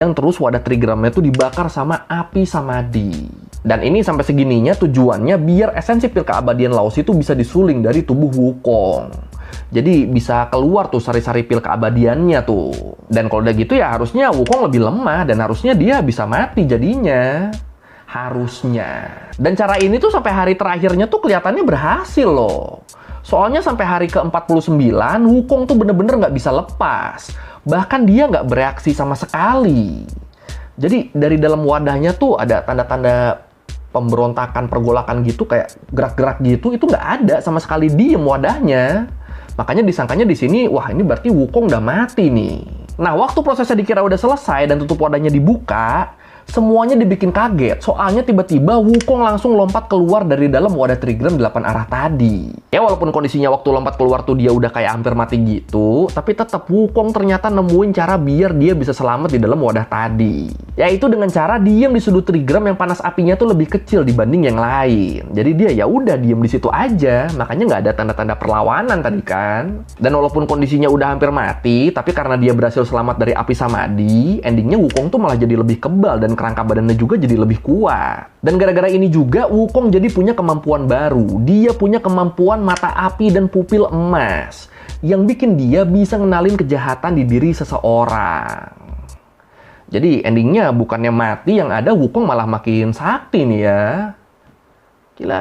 yang terus wadah trigramnya tuh dibakar sama api samadhi. Dan ini sampai segininya tujuannya biar esensi pil keabadian Lao Tzu itu bisa disuling dari tubuh Wukong. Jadi bisa keluar tuh sari-sari pil keabadiannya tuh. Dan kalau udah gitu ya harusnya Wukong lebih lemah dan harusnya dia bisa mati jadinya. Harusnya. Dan cara ini tuh sampai hari terakhirnya tuh kelihatannya berhasil loh. Soalnya sampai hari ke-49 Wukong tuh bener-bener nggak bisa lepas. Bahkan dia nggak bereaksi sama sekali. Jadi dari dalam wadahnya tuh ada tanda-tanda pemberontakan, pergolakan gitu, kayak gerak-gerak gitu, itu nggak ada sama sekali, diem wadahnya. Makanya disangkanya di sini, wah ini berarti Wukong udah mati nih. Nah, waktu prosesnya dikira udah selesai dan tutup wadahnya dibuka, semuanya dibikin kaget. Soalnya tiba-tiba Wukong langsung lompat keluar dari dalam wadah trigram 8 arah tadi. Ya walaupun kondisinya waktu lompat keluar tuh dia udah kayak hampir mati gitu, tapi tetap Wukong ternyata nemuin cara biar dia bisa selamat di dalam wadah tadi. Yaitu dengan cara diam di sudut trigram yang panas apinya tuh lebih kecil dibanding yang lain. Jadi dia ya udah diam di situ aja, makanya nggak ada tanda-tanda perlawanan tadi kan. Dan walaupun kondisinya udah hampir mati, tapi karena dia berhasil selamat dari api samadhi, endingnya Wukong tuh malah jadi lebih kebal dan kerangka badannya juga jadi lebih kuat. Dan gara-gara ini juga Wukong jadi punya kemampuan baru. Dia punya kemampuan mata api dan pupil emas yang bikin dia bisa ngenalin kejahatan di diri seseorang. Jadi endingnya bukannya mati, yang ada Wukong malah makin sakti nih ya. Gila.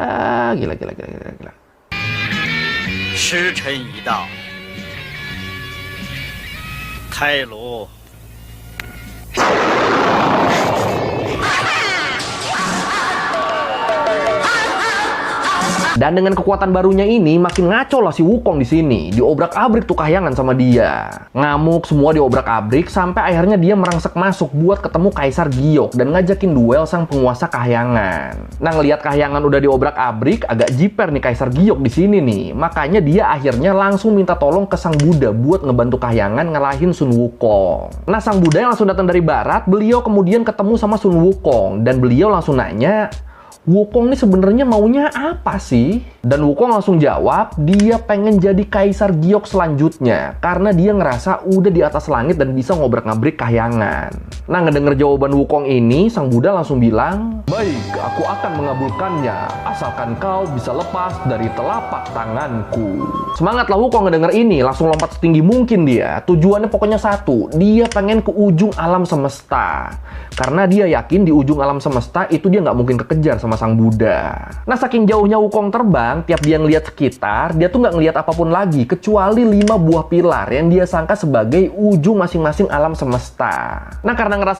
时辰已到，开炉。 Dan dengan kekuatan barunya ini makin ngaco lah si Wukong di sini. Diobrak-abrik tuh kahyangan sama dia. Ngamuk semua diobrak-abrik sampai akhirnya dia merangsek masuk buat ketemu Kaisar Giok dan ngajakin duel sang penguasa kahyangan. Nah, ngelihat kahyangan udah diobrak-abrik, agak jiper nih Kaisar Giok di sini nih. Makanya dia akhirnya langsung minta tolong ke Sang Buddha buat ngebantu kahyangan ngalahin Sun Wukong. Nah, Sang Buddha yang langsung datang dari barat, beliau kemudian ketemu sama Sun Wukong dan beliau langsung nanya, Wukong ini sebenarnya maunya apa sih? Dan Wukong langsung jawab, dia pengen jadi Kaisar Giok selanjutnya karena dia ngerasa udah di atas langit dan bisa ngobrak-ngabrik kahyangan. Nah, ngedenger jawaban Wukong ini, Sang Buddha langsung bilang, baik, aku akan mengabulkannya asalkan kau bisa lepas dari telapak tanganku. Semangatlah Wukong ngedenger ini, langsung lompat setinggi mungkin dia. Tujuannya pokoknya satu, dia pengen ke ujung alam semesta. Karena dia yakin di ujung alam semesta itu dia nggak mungkin kekejar sama Sang Buddha. Nah, saking jauhnya Wukong terbang, tiap dia ngelihat sekitar, dia tuh nggak ngelihat apapun lagi kecuali 5 buah pilar yang dia sangka sebagai ujung masing-masing alam semesta. Nah, karena